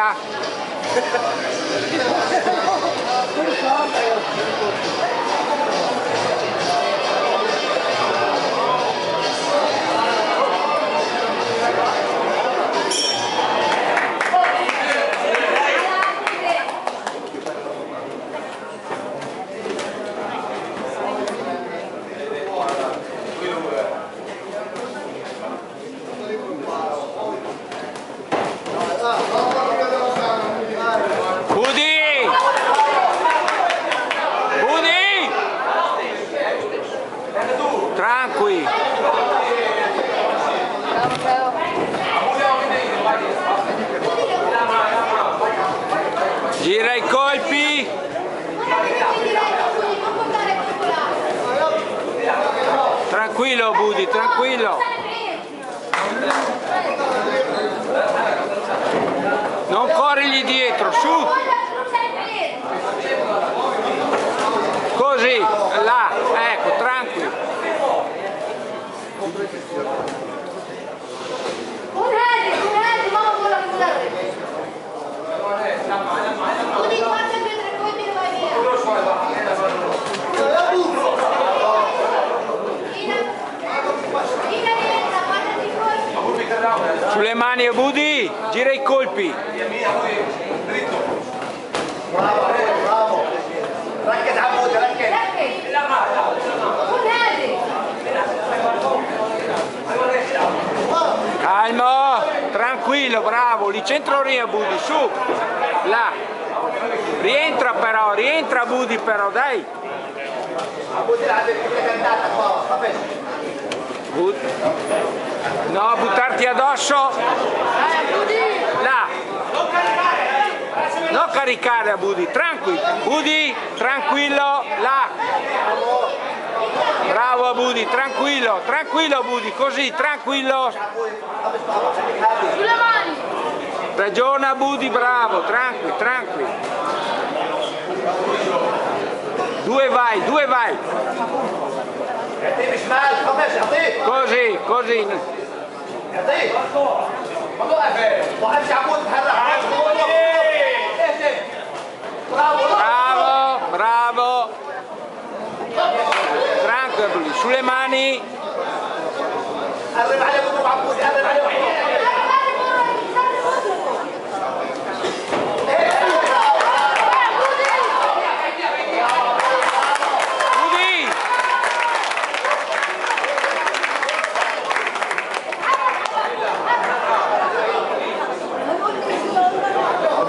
via. Tranqui. Gira i colpi. Tranquillo Budi, tranquillo. Non corrigli dietro, su. Così, là, ecco, tranquillo. Sulle mani Budi, gira i colpi. Bravo, bravo. ركز على عبود ركز. Calmo, tranquillo, bravo, li centro ria Budi, su, là. Rientra Budi però, dai. No, buttarti addosso. Là. Non caricare a Budi, tranquillo. Budi, tranquillo, là. Bravo Budi, tranquillo, tranquillo Budi, così, tranquillo. Sulle mani. Ragiona Budi, bravo, tranquillo, tranquillo. Due vai. Così, così. Bravo. Tranquillo, sulle mani.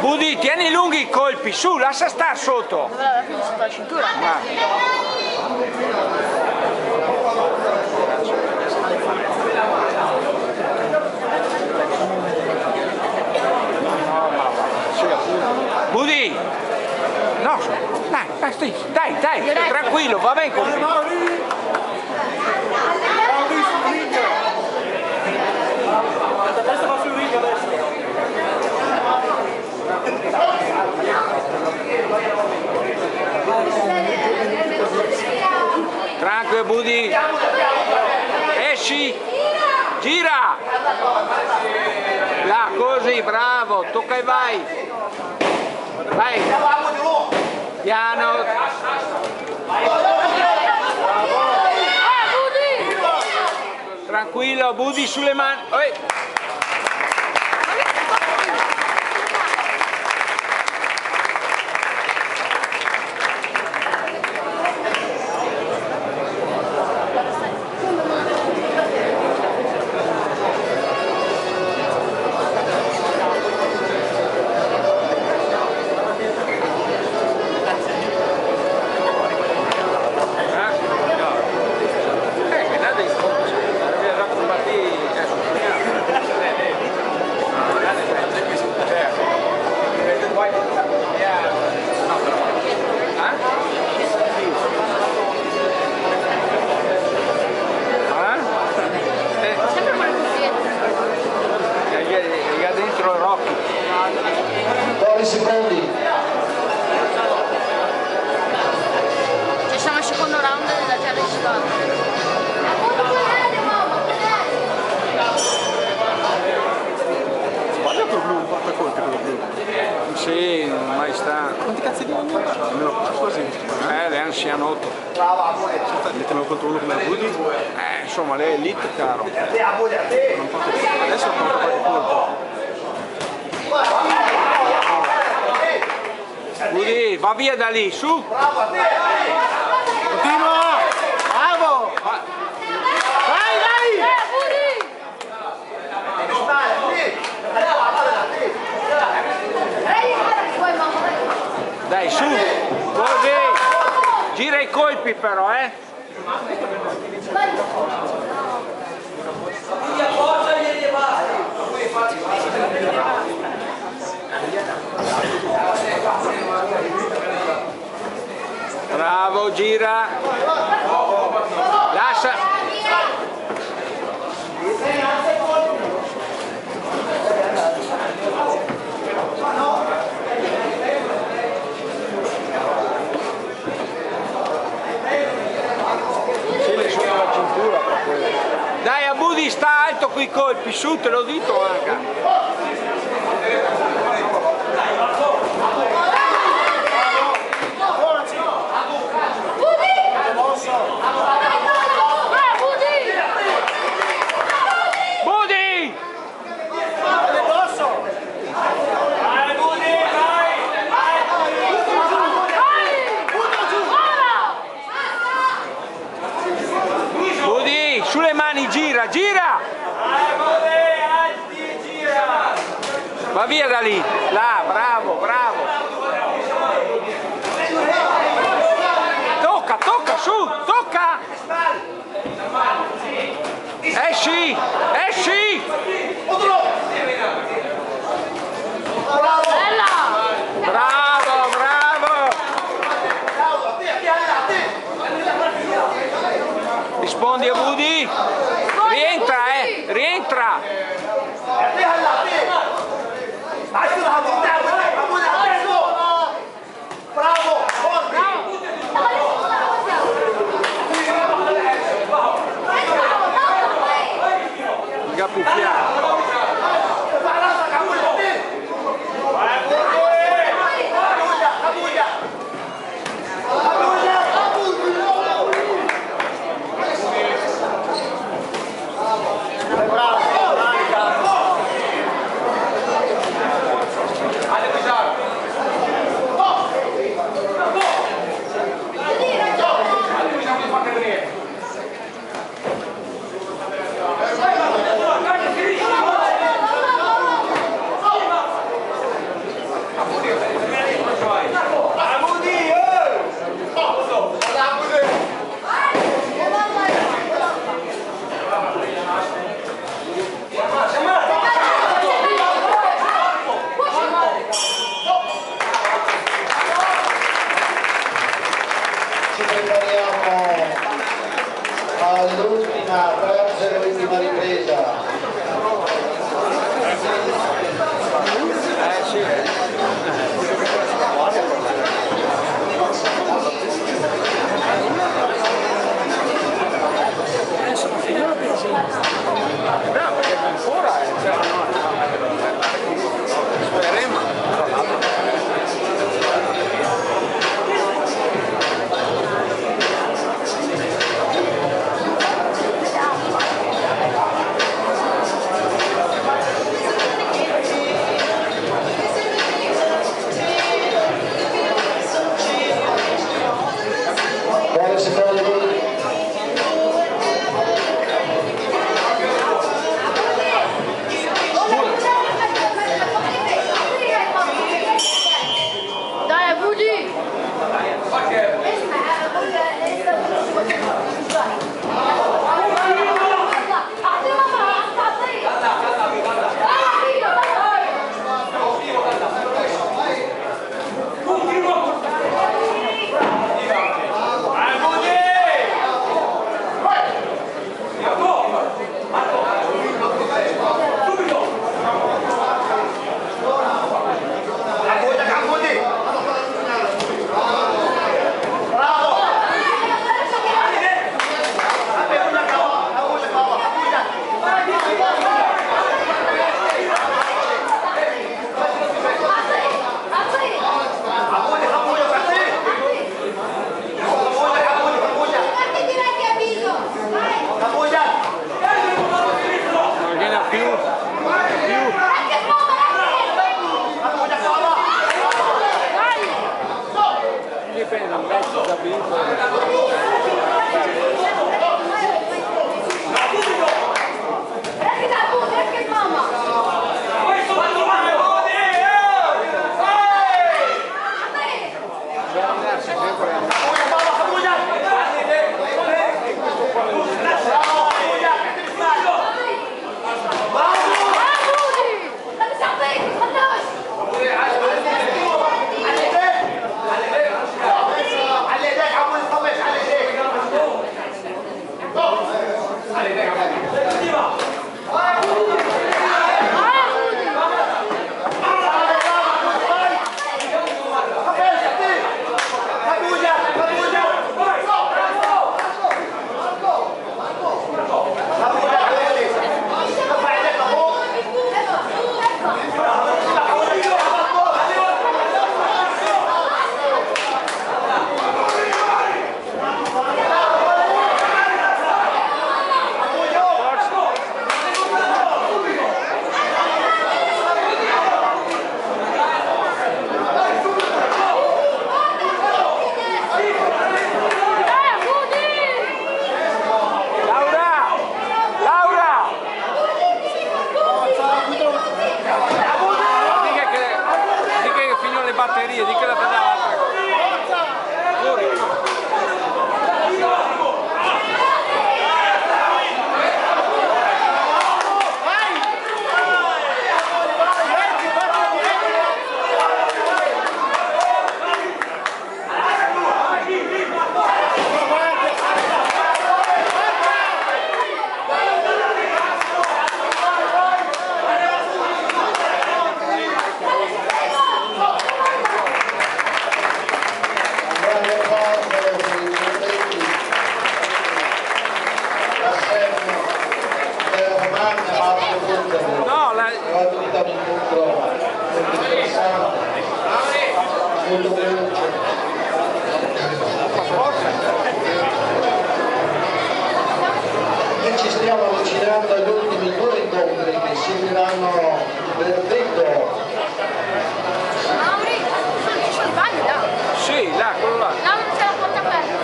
Budi, tieni lunghi i colpi, su, lascia stare sotto. Alla fine sotto la cintura. Budi, no, dai, tranquillo, va bene così. Tranquillo Budi, esci, gira, là così, bravo, tocca e vai, piano, tranquillo Budi sulle mani. Almeno così. Lei è anzianotto. Bravo, amore. Metterlo contro uno come Woody. Insomma, lei è elite, caro. A te, amore, a te. Adesso ho fatto qualche colpo. Woody, va via da lì, su! Bravo, a te. Continua! Bravo! Vai, dai! Woody! Devi stare, a te. A te. Poi mamma, Dai, su! Così! Gira i colpi però, Bravo, gira! Lascia! Dai, a Budi sta alto coi colpi, su, te lo dico anche. Budi! Budi, sulle mani, gira, gira! Va via da lì, là, bravo, bravo. Tocca, tocca, su, tocca! Esci, esci! bella! Bravo, bravo! Rispondi a Budi? Rientra, rientra! Bravo, forte. Gapuffiato. Bravo, dipende, un mezzo da vinto. Batterie, di che la pedalata. No, la... E ci stiamo avvicinando agli ultimi due incontri che seguiranno il verdetto. Mauri, sono i bagni là. Sì, là, quello là. Là non c'è la porta aperta.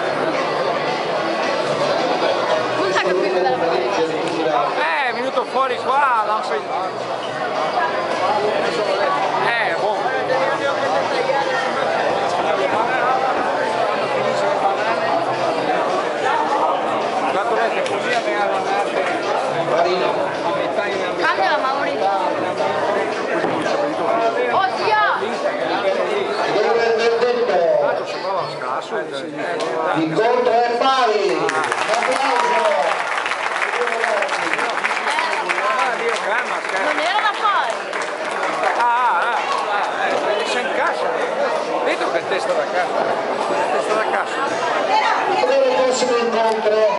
Non sa capire dalla porta. È venuto fuori qua, l'hanno boh. Quando vedete così abbiamo andate a metà in Cambia la Mauri. Ossia! Dove il verdetto? sembrava scarso. L'incontro è pari. Un applauso. Non era da fare. Sei in cassa. Vedo che è testa da cassa. Testa da cassa. Per il prossimo incontro